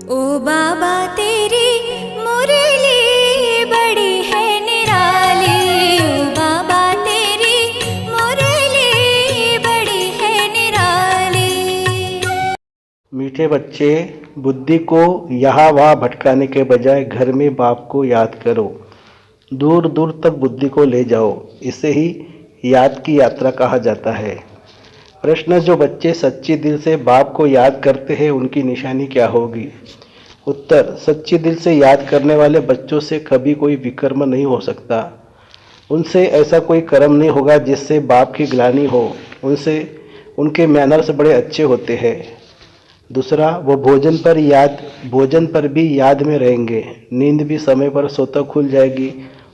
ओ बाबा तेरी मुरली बड़ी है निराली, ओ बाबा तेरी मुरली बड़ी है निराली। मीठे बच्चे, बुद्धि को यहाँ वहाँ भटकाने के बजाय घर में बाप को याद करो। दूर दूर तक बुद्धि को ले जाओ। इसे ही याद की यात्रा कहा जाता है। प्रश्न, जो बच्चे सच्चे दिल से बाप को याद करते हैं उनकी निशानी क्या होगी? उत्तर, सच्चे दिल से याद करने वाले बच्चों से कभी कोई विकर्म नहीं हो सकता। उनसे ऐसा कोई कर्म नहीं होगा जिससे बाप की ग्लानि हो। उनसे उनके मैनर्स बड़े अच्छे होते हैं। दूसरा, वो भोजन पर भी याद में रहेंगे। नींद भी समय पर सोता खुल जाएगी।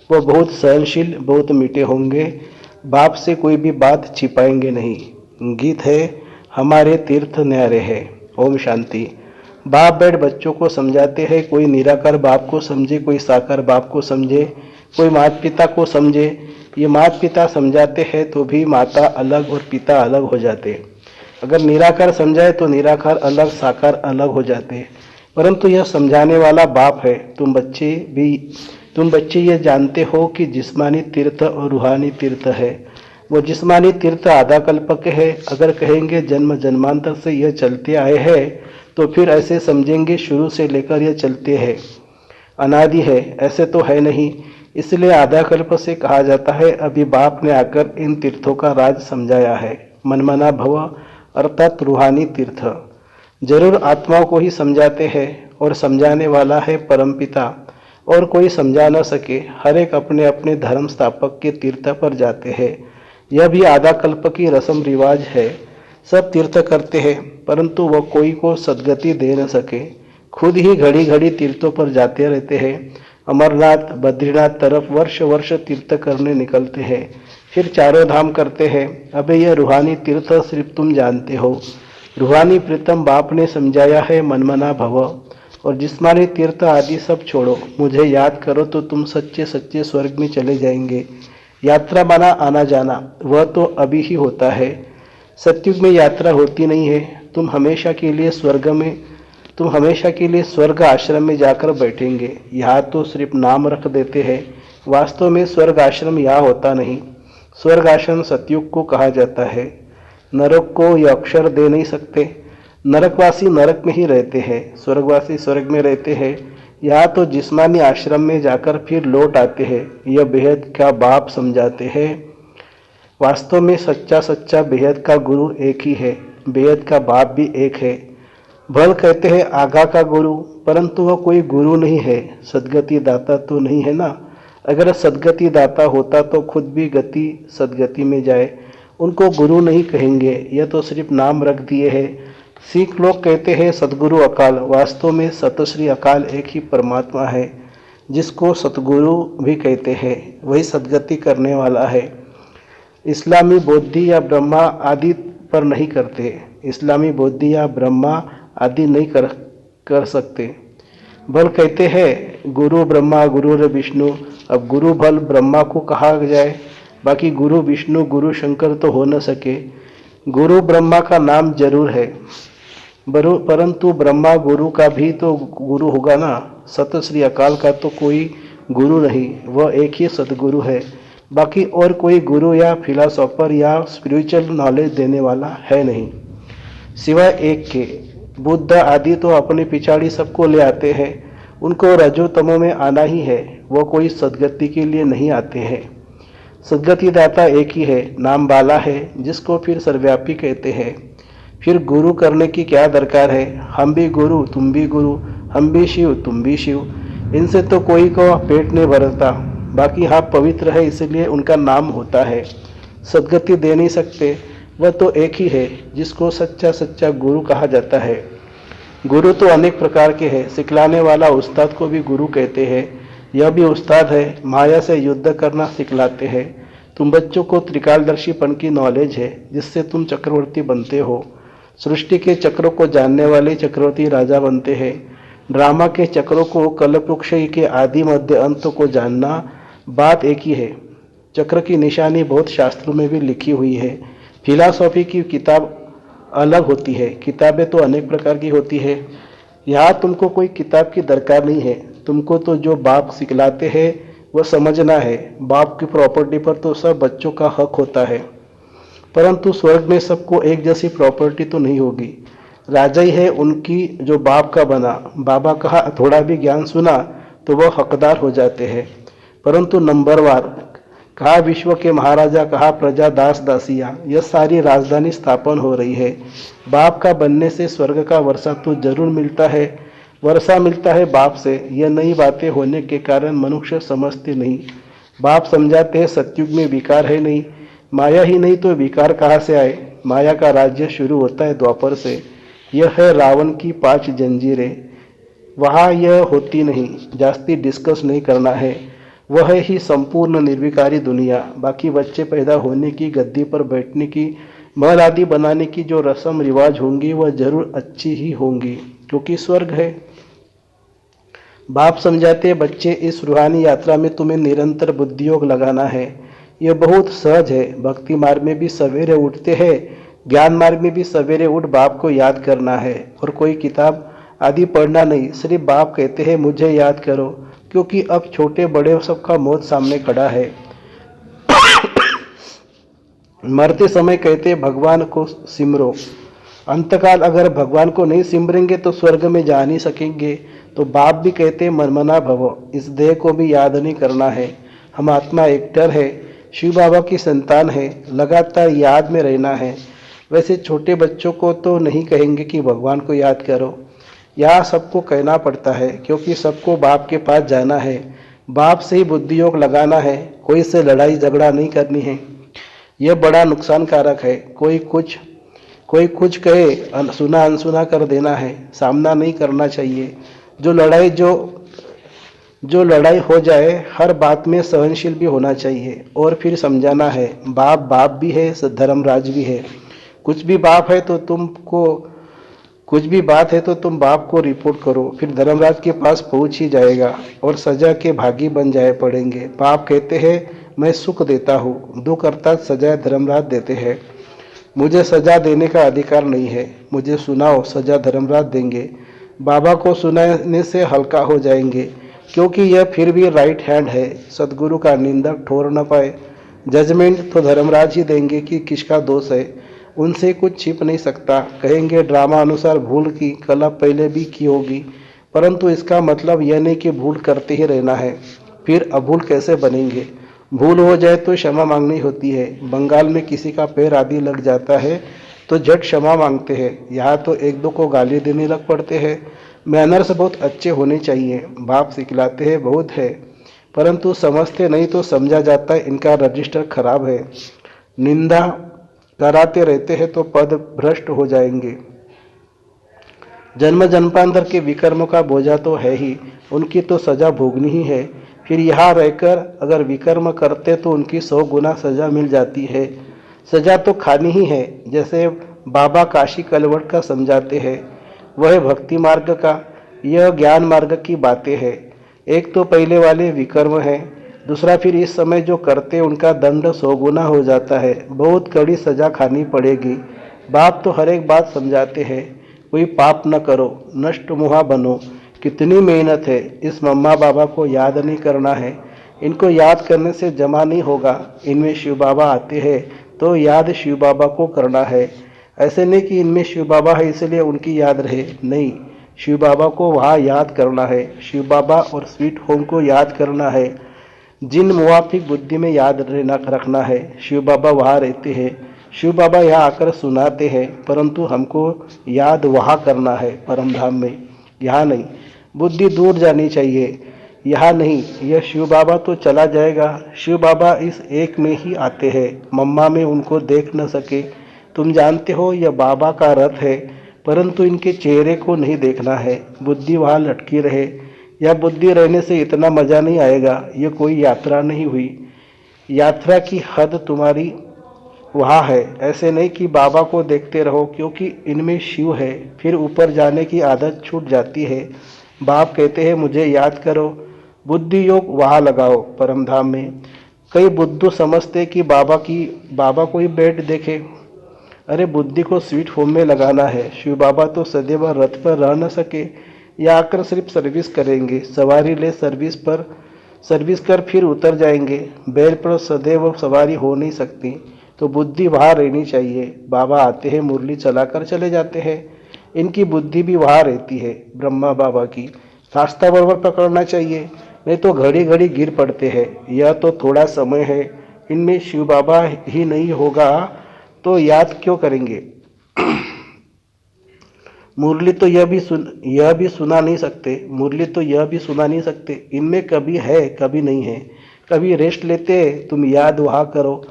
वो बहुत सहनशील, बहुत मीठे होंगे। बाप से कोई भी बात छिपाएंगे नहीं। गीत है, हमारे तीर्थ न्यारे है। ओम शांति। बाप बैठ बच्चों को समझाते हैं। कोई निराकार बाप को समझे, कोई साकार बाप को समझे, कोई माता पिता को समझे। ये माता पिता समझाते हैं तो भी माता अलग और पिता अलग हो जाते। अगर निराकार समझाए तो निराकार अलग, साकार अलग हो जाते। परंतु यह समझाने वाला बाप है। तुम बच्चे ये जानते हो कि जिस्मानी तीर्थ और रूहानी तीर्थ है। वो जिस्मानी तीर्थ आधा कल्प के है। अगर कहेंगे जन्म जन्मांतर से यह चलते आए हैं तो फिर ऐसे समझेंगे शुरू से लेकर यह चलते हैं, अनादि है। ऐसे तो है नहीं। इसलिए आधा कल्प से कहा जाता है अभी बाप ने आकर इन तीर्थों का राज समझाया है। मनमना भव अर्थात रूहानी तीर्थ जरूर आत्माओं को ही समझाते हैं और समझाने वाला है परमपिता, और कोई समझा न सके। हर एक अपने अपने धर्म स्थापक के तीर्थ पर जाते हैं। यह भी आधा कल्प की रस्म रिवाज है। सब तीर्थ करते हैं परंतु वह कोई को सद्गति दे न सके। खुद ही घड़ी घड़ी तीर्थों पर जाते रहते हैं। अमरनाथ बद्रीनाथ तरफ वर्ष वर्ष तीर्थ करने निकलते हैं, फिर चारों धाम करते हैं। अबे यह रूहानी तीर्थ सिर्फ तुम जानते हो। रूहानी प्रीतम बाप ने समझाया है मनमना भव, और जिस्मानी तीर्थ आदि सब छोड़ो। मुझे याद करो तो तुम सच्चे सच्चे स्वर्ग में चले जाएंगे। यात्रा माना आना जाना, वह तो अभी ही होता है। सत्युग में यात्रा होती नहीं है। तुम हमेशा के लिए स्वर्ग आश्रम में जाकर बैठेंगे। यहाँ तो सिर्फ नाम रख देते हैं। वास्तव में स्वर्ग आश्रम यहाँ होता नहीं। स्वर्ग आश्रम सतयुग को कहा जाता है। नरक को यह अक्षर दे नहीं सकते। नरकवासी नरक में ही रहते हैं, स्वर्गवासी स्वर्ग में रहते हैं। यहाँ तो जिस्मानी आश्रम में जाकर फिर लौट आते हैं। यह बेहद का बाप समझाते हैं। वास्तव में सच्चा सच्चा बेहद का गुरु एक ही है। बेहद का बाप भी एक है। भल कहते हैं आगा का गुरु, परंतु वह कोई गुरु नहीं है। सदगति दाता तो नहीं है ना। अगर सदगति दाता होता तो खुद भी गति सदगति में जाए। उनको गुरु नहीं कहेंगे, यह तो सिर्फ नाम रख दिए हैं। सिख लोग कहते हैं सतगुरु अकाल। वास्तव में सतश्री अकाल एक ही परमात्मा है, जिसको सतगुरु भी कहते हैं। वही सदगति करने वाला है। इस्लामी बौद्धि या ब्रह्मा आदि पर नहीं करते। इस्लामी बौद्धि या ब्रह्मा आदि नहीं कर सकते। भल कहते हैं गुरु ब्रह्मा गुरु विष्णु। अब गुरु भल ब्रह्मा को कहा जाए, बाकी गुरु विष्णु गुरु शंकर तो हो न सके। गुरु ब्रह्मा का नाम जरूर है, परंतु ब्रह्मा गुरु का भी तो गुरु होगा ना। सत श्री अकाल का तो कोई गुरु नहीं, वह एक ही सतगुरु है। बाकी और कोई गुरु या फिलोसोफर या स्पिरिचुअल नॉलेज देने वाला है नहीं, सिवाय एक के। बुद्ध आदि तो अपने पिछाड़ी सबको ले आते हैं। उनको रजो तमो में आना ही है। वह कोई सदगति के लिए नहीं आते हैं। सदगति दाता एक ही है, नाम बाला है, जिसको फिर सर्वव्यापी कहते हैं। फिर गुरु करने की क्या दरकार है। हम भी गुरु तुम भी गुरु, हम भी शिव तुम भी शिव। इनसे तो कोई को पेट नहीं भरता। बाकी हाँ पवित्र है इसलिए उनका नाम होता है। सदगति दे नहीं सकते। वह तो एक ही है जिसको सच्चा सच्चा गुरु कहा जाता है। गुरु तो अनेक प्रकार के हैं। सिखलाने वाला उस्ताद को भी गुरु कहते हैं। यह भी उस्ताद है, माया से युद्ध करना सिखलाते हैं। तुम बच्चों को त्रिकालदर्शीपन की नॉलेज है, जिससे तुम चक्रवर्ती बनते हो। सृष्टि के चक्रों को जानने वाले चक्रवर्ती राजा बनते हैं। ड्रामा के चक्रों को, कल्पवृक्ष के आदि मध्य अंत को जानना बात एक ही है। चक्र की निशानी बहुत शास्त्रों में भी लिखी हुई है। फिलॉसफी की किताब अलग होती है। किताबें तो अनेक प्रकार की होती है। यहाँ तुमको कोई किताब की दरकार नहीं है, तुमको तो जो बाप सिखलाते हैं वह समझना है। बाप की प्रॉपर्टी पर तो सब बच्चों का हक होता है, परंतु स्वर्ग में सबको एक जैसी प्रॉपर्टी तो नहीं होगी। राजा ही है उनकी जो बाप का बना। बाबा कहा थोड़ा भी ज्ञान सुना तो वह हकदार हो जाते हैं, परंतु नंबरवार कहा विश्व के महाराजा, कहा प्रजा दास दासिया, यह सारी राजधानी स्थापन हो रही है। बाप का बनने से स्वर्ग का वर्षा तो जरूर मिलता है, वर्षा मिलता है बाप से। यह नई बातें होने के कारण मनुष्य समझते नहीं। बाप समझाते हैं सतयुग में विकार है नहीं, माया ही नहीं तो विकार कहाँ से आए। माया का राज्य शुरू होता है द्वापर से। यह है रावण की 5 जंजीरें, वहाँ यह होती नहीं, जास्ती डिस्कस नहीं करना है। वह ही संपूर्ण निर्विकारी दुनिया। बाकी बच्चे पैदा होने की, गद्दी पर बैठने की, महल आदि बनाने की जो रस्म रिवाज होंगी वह जरूर अच्छी ही होंगी, क्योंकि स्वर्ग है। बाप समझाते हैं बच्चे, इस रूहानी यात्रा में तुम्हें निरंतर बुद्धि योग लगाना है। यह बहुत सहज है। भक्ति मार्ग में भी सवेरे उठते हैं, ज्ञान मार्ग में भी सवेरे उठ बाप को याद करना है, और कोई किताब आदि पढ़ना नहीं। सिर्फ बाप कहते हैं मुझे याद करो, क्योंकि अब छोटे बड़े सबका मौत सामने खड़ा है। मरते समय कहते हैं भगवान को सिमरो। अंतकाल अगर भगवान को नहीं सिमरेंगे तो स्वर्ग में जा नहीं सकेंगे। तो बाप भी कहते हैं मनमना भवो, इस देह को भी याद नहीं करना है। हम आत्मा एक्टर है, शिव बाबा की संतान है, लगातार याद में रहना है। वैसे छोटे बच्चों को तो नहीं कहेंगे कि भगवान को याद करो, यहाँ सबको कहना पड़ता है, क्योंकि सबको बाप के पास जाना है। बाप से ही बुद्धि योग लगाना है, कोई से लड़ाई झगड़ा नहीं करनी है। यह बड़ा नुकसानकारक है। कोई कुछ कहे, सुना अनसुना कर देना है, सामना नहीं करना चाहिए। जो लड़ाई हो जाए, हर बात में सहनशील भी होना चाहिए, और फिर समझाना है बाप भी है, धर्मराज भी है। कुछ भी बात है तो तुम बाप को रिपोर्ट करो, फिर धर्मराज के पास पहुंच ही जाएगा और सजा के भागी बन जाए पड़ेंगे। बाप कहते हैं मैं सुख देता हूँ, दुख अर्थात सजा धर्मराज देते हैं। मुझे सजा देने का अधिकार नहीं है। मुझे सुनाओ, सजा धर्मराज देंगे। बाबा को सुनाने से हल्का हो जाएंगे, क्योंकि यह फिर भी राइट हैंड है। सदगुरु का निंदक ठोर न पाए। जजमेंट तो धर्मराज ही देंगे कि किसका दोष है, उनसे कुछ छिप नहीं सकता। कहेंगे ड्रामा अनुसार भूल की कला पहले भी की होगी, परंतु इसका मतलब यह नहीं कि भूल करते ही रहना है। फिर अभूल कैसे बनेंगे? भूल हो जाए तो क्षमा मांगनी होती है। बंगाल में किसी का पैर आदि लग जाता है तो झट क्षमा मांगते हैं, यहाँ तो एक दो को गाली देने लग पड़ते हैं। मैनर्स बहुत अच्छे होने चाहिए। बाप सिखलाते हैं बहुत है, परंतु समझते नहीं तो समझा जाता है इनका रजिस्टर खराब है। निंदा कराते रहते हैं तो पद भ्रष्ट हो जाएंगे। जन्म जन्मांतर के विकर्म का बोझा तो है ही, उनकी तो सजा भोगनी ही है। फिर यहाँ रहकर अगर विकर्म करते तो उनकी 100 गुना सजा मिल जाती है। सजा तो खानी ही है, जैसे बाबा काशी कलवट का समझाते हैं। वह भक्ति मार्ग का, यह ज्ञान मार्ग की बातें हैं। एक तो पहले वाले विकर्म है, दूसरा फिर इस समय जो करते उनका दंड 100 गुना हो जाता है। बहुत कड़ी सजा खानी पड़ेगी। बाप तो हर एक बात समझाते हैं। कोई पाप न करो, नष्ट मुहा बनो। कितनी मेहनत है। इस मम्मा बाबा को याद नहीं करना है। इनको याद करने से जमा नहीं होगा। इनमें शिव बाबा आते हैं तो याद शिव बाबा को करना है। ऐसे नहीं कि इनमें शिव बाबा है इसलिए उनकी याद रहे, नहीं, शिव बाबा को वहाँ याद करना है। शिव बाबा और स्वीट होम को याद करना है। जिन मुवाफिक बुद्धि में याद रखना है। शिव बाबा वहाँ रहते हैं। शिव बाबा यहाँ आकर सुनाते हैं, परंतु हमको याद वहाँ करना है, परम धाम में, यहाँ नहीं। बुद्धि दूर जानी चाहिए, यहाँ नहीं। यह शिव बाबा तो चला जाएगा। शिव बाबा इस एक में ही आते हैं, मम्मा में उनको देख न सके। तुम जानते हो यह बाबा का रथ है, परंतु इनके चेहरे को नहीं देखना है। बुद्धि वहाँ लटकी रहे। यह बुद्धि रहने से इतना मज़ा नहीं आएगा। यह कोई यात्रा नहीं हुई। यात्रा की हद तुम्हारी वहाँ है। ऐसे नहीं कि बाबा को देखते रहो क्योंकि इनमें शिव है, फिर ऊपर जाने की आदत छूट जाती है। बाप कहते हैं मुझे याद करो, बुद्धि योग वहाँ लगाओ परम धाम में। कई बुद्धू समझते कि बाबा कोई बेड देखे। अरे बुद्धि को स्वीट होम में लगाना है। शिव बाबा तो सदैव रथ पर रह न सके, या आकर सिर्फ सर्विस करेंगे। सवारी ले सर्विस कर फिर उतर जाएंगे। बैल पर सदैव सवारी हो नहीं सकती, तो बुद्धि वहाँ रहनी चाहिए। बाबा आते हैं, मुरली चलाकर चले जाते हैं, इनकी बुद्धि भी वहाँ रहती है। ब्रह्मा बाबा की रास्ता बराबर पकड़ना चाहिए, नहीं तो घड़ी घड़ी गिर पड़ते हैं। यह तो थोड़ा समय है, इनमें शिव बाबा ही नहीं होगा तो याद क्यों करेंगे। मुरली तो यह भी सुना नहीं सकते, मुरली तो यह भी सुना नहीं सकते। इनमें कभी है कभी नहीं है। कभी रेस्ट लेते हैं, तुम याद वहाँ करो।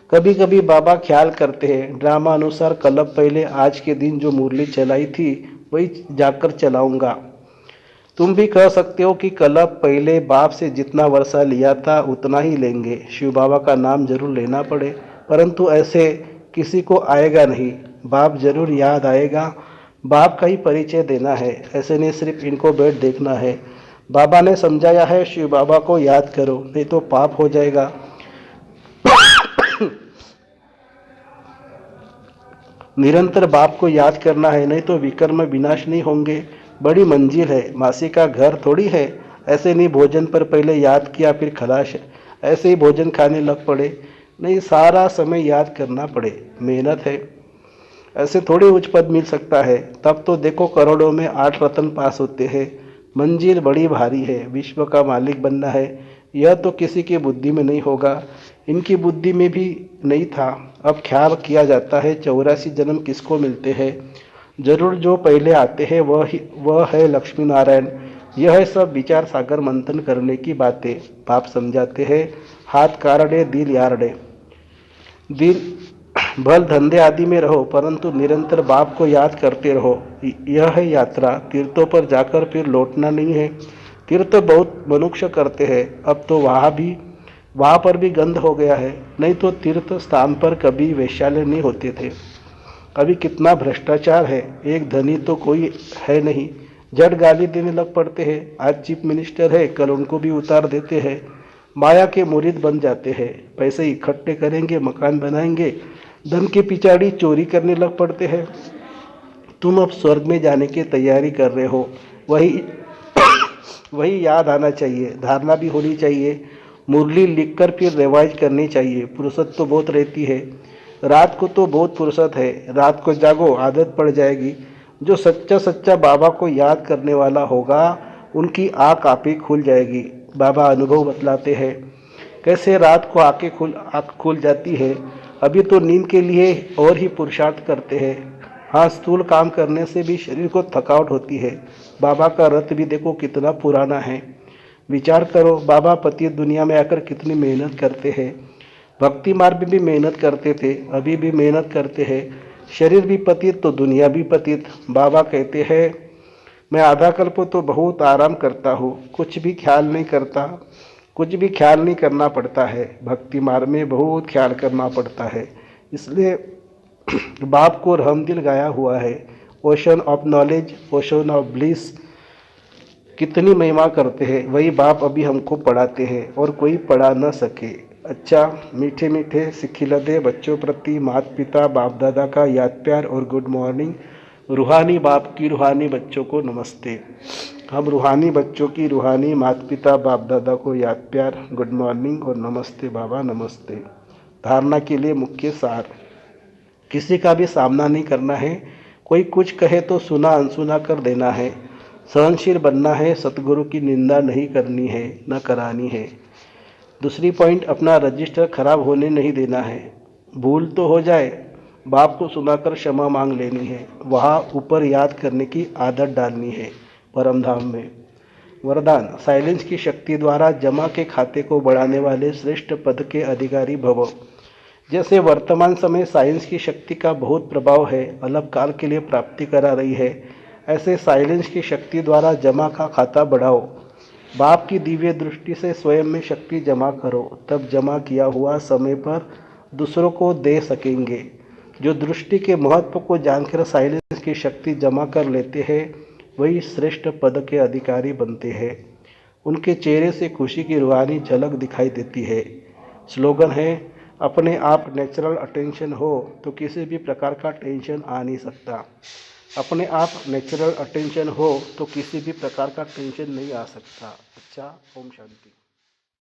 कभी कभी बाबा ख्याल करते हैं, ड्रामा अनुसार कल पहले आज के दिन जो मुरली चलाई थी वही जाकर चलाऊंगा। तुम भी कह सकते हो कि कल पहले बाप से जितना वर्षा लिया था उतना ही लेंगे। शिव बाबा का नाम जरूर लेना पड़े, परंतु ऐसे किसी को आएगा नहीं। बाप जरूर याद आएगा, बाप का ही परिचय देना है, ऐसे नहीं सिर्फ इनको बैठ देखना है। बाबा ने समझाया है, शिव बाबा को याद करो, नहीं तो पाप हो जाएगा। निरंतर बाप को याद करना है, नहीं तो विकर्म विनाश नहीं होंगे। बड़ी मंजिल है, मासी का घर थोड़ी है। ऐसे नहीं भोजन पर पहले याद किया फिर खलाश, ऐसे ही भोजन खाने लग पड़े। नहीं, सारा समय याद करना पड़े, मेहनत है। ऐसे थोड़ी उच्च पद मिल सकता है। तब तो देखो करोड़ों में 8 रत्न पास होते हैं। मंजिल बड़ी भारी है, विश्व का मालिक बनना है, यह तो किसी की बुद्धि में नहीं होगा। इनकी बुद्धि में भी नहीं था। अब ख्याल किया जाता है 84 जन्म किसको मिलते हैं। जरूर जो पहले आते हैं वह है लक्ष्मी नारायण। यह है सब विचार सागर मंथन करने की बातें। बाप समझाते हैं, हाथ कारड़े दिल यारड़े। दिल भल धंधे आदि में रहो, परंतु निरंतर बाप को याद करते रहो। यह है यात्रा। तीर्थों पर जाकर फिर लौटना नहीं है। तीर्थ बहुत मनुष्य करते हैं, अब तो वहाँ पर भी गंध हो गया है। नहीं तो तीर्थ स्थान पर कभी वैश्यालय नहीं होते थे। अभी कितना भ्रष्टाचार है, एक धनी तो कोई है नहीं, जड़ गाली देने लग पड़ते हैं। आज चीफ मिनिस्टर है, कल उनको भी उतार देते हैं। माया के मुरीद बन जाते हैं। पैसे इकट्ठे करेंगे, मकान बनाएंगे, धन की पिछाड़ी चोरी करने लग पड़ते हैं। तुम अब स्वर्ग में जाने की तैयारी कर रहे हो, वही याद आना चाहिए। धारणा भी होनी चाहिए। मुरली लिखकर फिर रिवाइज करनी चाहिए। फुर्सत तो बहुत रहती है, रात को तो बहुत फुर्सत है। रात को जागो, आदत पड़ जाएगी। जो सच्चा बाबा को याद करने वाला होगा उनकी आँख आप ही खुल जाएगी। बाबा अनुभव बतलाते हैं कैसे रात को आँख खुल जाती है। अभी तो नींद के लिए और ही पुरुषार्थ करते हैं। हाँ, स्थूल काम करने से भी शरीर को थकावट होती है। बाबा का रथ भी देखो कितना पुराना है। विचार करो, बाबा पतित दुनिया में आकर कितनी मेहनत करते हैं। भक्ति मार्ग में भी मेहनत करते थे, अभी भी मेहनत करते हैं। शरीर भी पतित तो दुनिया भी पतित। बाबा कहते हैं, मैं आधा कल्प तो बहुत आराम करता हूँ, कुछ भी ख्याल नहीं करना पड़ता है। भक्ति मार्ग में बहुत ख्याल करना पड़ता है, इसलिए बाप को रहमदिल गाया हुआ है। Ocean of knowledge, ocean of bliss, कितनी महिमा करते हैं। वही बाप अभी हमको पढ़ाते हैं और कोई पढ़ा न सके। अच्छा, मीठे मीठे सिखिलदे बच्चों प्रति माता पिता बाप दादा का याद प्यार और गुड मॉर्निंग। रूहानी बाप की रूहानी बच्चों को नमस्ते। हम रूहानी बच्चों की रूहानी माता पिता बाप दादा को याद प्यार, गुड मॉर्निंग और नमस्ते बाबा नमस्ते। धारणा के लिए मुख्य सार, किसी का भी सामना नहीं करना है। कोई कुछ कहे तो सुना अनसुना कर देना है। सहनशील बनना है, सतगुरु की निंदा नहीं करनी है, न करानी है। दूसरी पॉइंट, अपना रजिस्टर खराब होने नहीं देना है। भूल तो हो जाए, बाप को सुनाकर क्षमा मांग लेनी है। वहाँ ऊपर याद करने की आदत डालनी है। परम धाम में वरदान, साइलेंस की शक्ति द्वारा जमा के खाते को बढ़ाने वाले श्रेष्ठ पद के अधिकारी भव। जैसे वर्तमान समय साइंस की शक्ति का बहुत प्रभाव है, अलग काल के लिए प्राप्ति करा रही है, ऐसे साइलेंस की शक्ति द्वारा जमा का खाता बढ़ाओ। बाप की दिव्य दृष्टि से स्वयं में शक्ति जमा करो, तब जमा किया हुआ समय पर दूसरों को दे सकेंगे। जो दृष्टि के महत्व को जानकर साइलेंस की शक्ति जमा कर लेते हैं, वही श्रेष्ठ पद के अधिकारी बनते हैं। उनके चेहरे से खुशी की रूहानी झलक दिखाई देती है। स्लोगन है, अपने आप नेचुरल अटेंशन हो तो किसी भी प्रकार का टेंशन आ नहीं सकता। अपने आप नेचुरल अटेंशन हो तो किसी भी प्रकार का टेंशन नहीं आ सकता। अच्छा, ओम शांति।